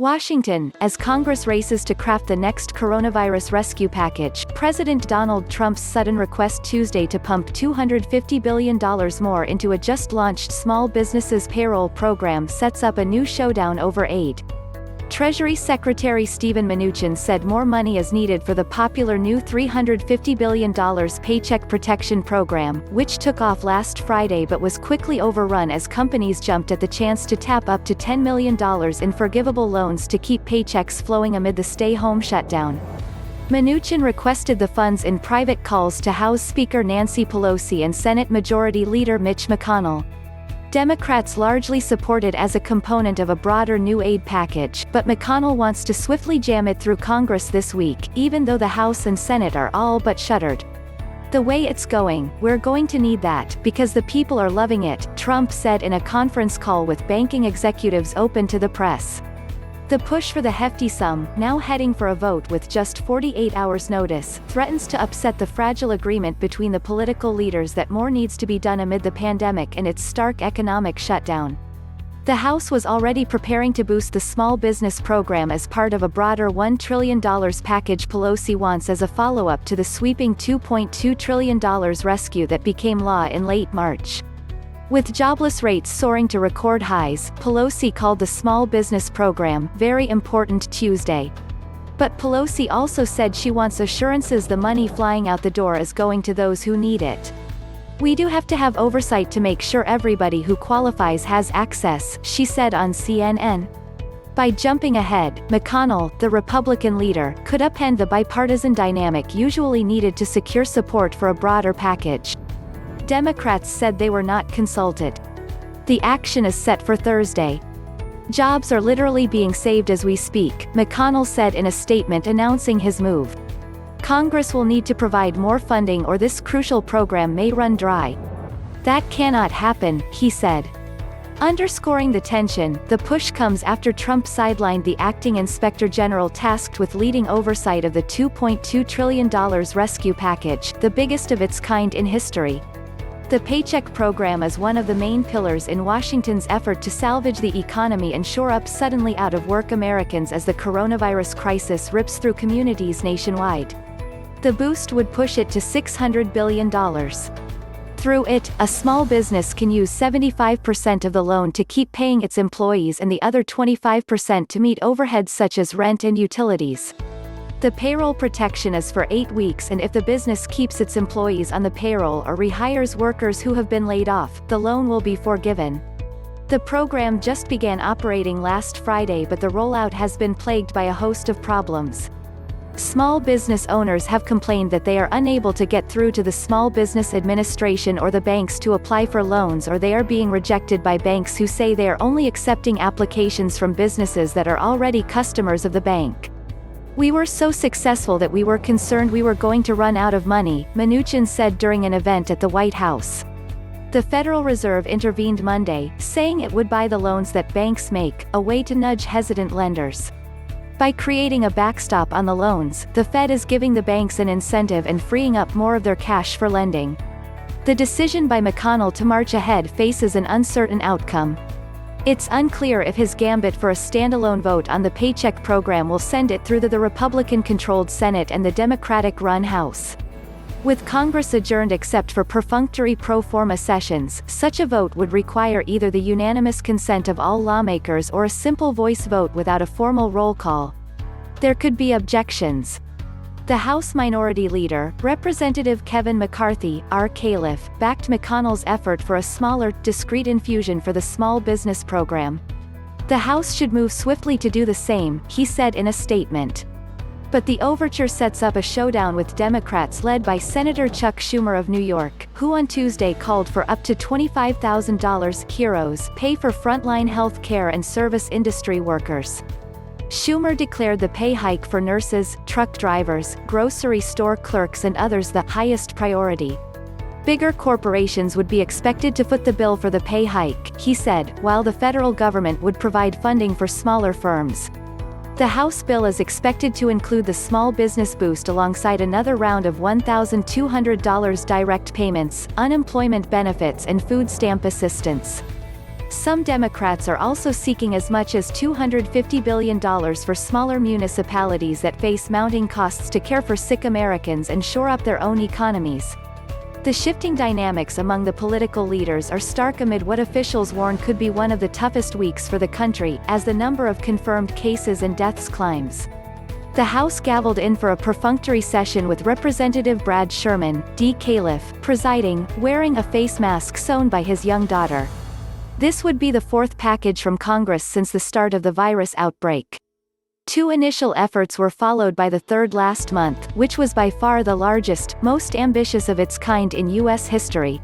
Washington, as Congress races to craft the next coronavirus rescue package, President Donald Trump's sudden request Tuesday to pump $250 billion more into a just-launched small businesses payroll program sets up a new showdown over aid. Treasury Secretary Steven Mnuchin said more money is needed for the popular new $350 billion Paycheck Protection Program, which took off last Friday but was quickly overrun as companies jumped at the chance to tap up to $10 million in forgivable loans to keep paychecks flowing amid the stay-home shutdown. Mnuchin requested the funds in private calls to House Speaker Nancy Pelosi and Senate Majority Leader Mitch McConnell. Democrats largely support it as a component of a broader new aid package, but McConnell wants to swiftly jam it through Congress this week, even though the House and Senate are all but shuttered. "The way it's going, we're going to need that, because the people are loving it," Trump said in a conference call with banking executives open to the press. The push for the hefty sum, now heading for a vote with just 48 hours notice, threatens to upset the fragile agreement between the political leaders that more needs to be done amid the pandemic and its stark economic shutdown. The House was already preparing to boost the small business program as part of a broader $1 trillion package Pelosi wants as a follow-up to the sweeping $2.2 trillion rescue that became law in late March. With jobless rates soaring to record highs, Pelosi called the small business program very important Tuesday. But Pelosi also said she wants assurances the money flying out the door is going to those who need it. "We do have to have oversight to make sure everybody who qualifies has access," she said on CNN. By jumping ahead, McConnell, the Republican leader, could upend the bipartisan dynamic usually needed to secure support for a broader package. Democrats said they were not consulted. The action is set for Thursday. "Jobs are literally being saved as we speak," McConnell said in a statement announcing his move. "Congress will need to provide more funding or this crucial program may run dry." "That cannot happen," he said. Underscoring the tension, the push comes after Trump sidelined the acting inspector general tasked with leading oversight of the $2.2 trillion rescue package, the biggest of its kind in history. The Paycheck program is one of the main pillars in Washington's effort to salvage the economy and shore up suddenly out-of-work Americans as the coronavirus crisis rips through communities nationwide. The boost would push it to $600 billion. Through it, a small business can use 75% of the loan to keep paying its employees and the other 25% to meet overheads such as rent and utilities. The payroll protection is for 8 weeks, and if the business keeps its employees on the payroll or rehires workers who have been laid off, the loan will be forgiven. The program just began operating last Friday, but the rollout has been plagued by a host of problems. Small business owners have complained that they are unable to get through to the Small Business Administration or the banks to apply for loans, or they are being rejected by banks who say they are only accepting applications from businesses that are already customers of the bank. "We were so successful that we were concerned we were going to run out of money," Mnuchin said during an event at the White House. The Federal Reserve intervened Monday, saying it would buy the loans that banks make, a way to nudge hesitant lenders. By creating a backstop on the loans, the Fed is giving the banks an incentive and freeing up more of their cash for lending. The decision by McConnell to march ahead faces an uncertain outcome. It's unclear if his gambit for a standalone vote on the Paycheck program will send it through the Republican-controlled Senate and the Democratic-run House. With Congress adjourned except for perfunctory pro forma sessions, such a vote would require either the unanimous consent of all lawmakers or a simple voice vote without a formal roll call. There could be objections. The House Minority Leader, Representative Kevin McCarthy, R. Califf, backed McConnell's effort for a smaller, discrete infusion for the small business program. "The House should move swiftly to do the same," he said in a statement. But the overture sets up a showdown with Democrats led by Senator Chuck Schumer of New York, who on Tuesday called for up to $25,000 heroes pay for frontline health care and service industry workers. Schumer declared the pay hike for nurses, truck drivers, grocery store clerks and others the highest priority. Bigger corporations would be expected to foot the bill for the pay hike, he said, while the federal government would provide funding for smaller firms. The House bill is expected to include the small business boost alongside another round of $1,200 direct payments, unemployment benefits and food stamp assistance. Some Democrats are also seeking as much as $250 billion for smaller municipalities that face mounting costs to care for sick Americans and shore up their own economies. The shifting dynamics among the political leaders are stark amid what officials warn could be one of the toughest weeks for the country, as the number of confirmed cases and deaths climbs. The House gavelled in for a perfunctory session with Representative Brad Sherman, D. Califf, presiding, wearing a face mask sewn by his young daughter. This would be the fourth package from Congress since the start of the virus outbreak. Two initial efforts were followed by the third last month, which was by far the largest, most ambitious of its kind in U.S. history,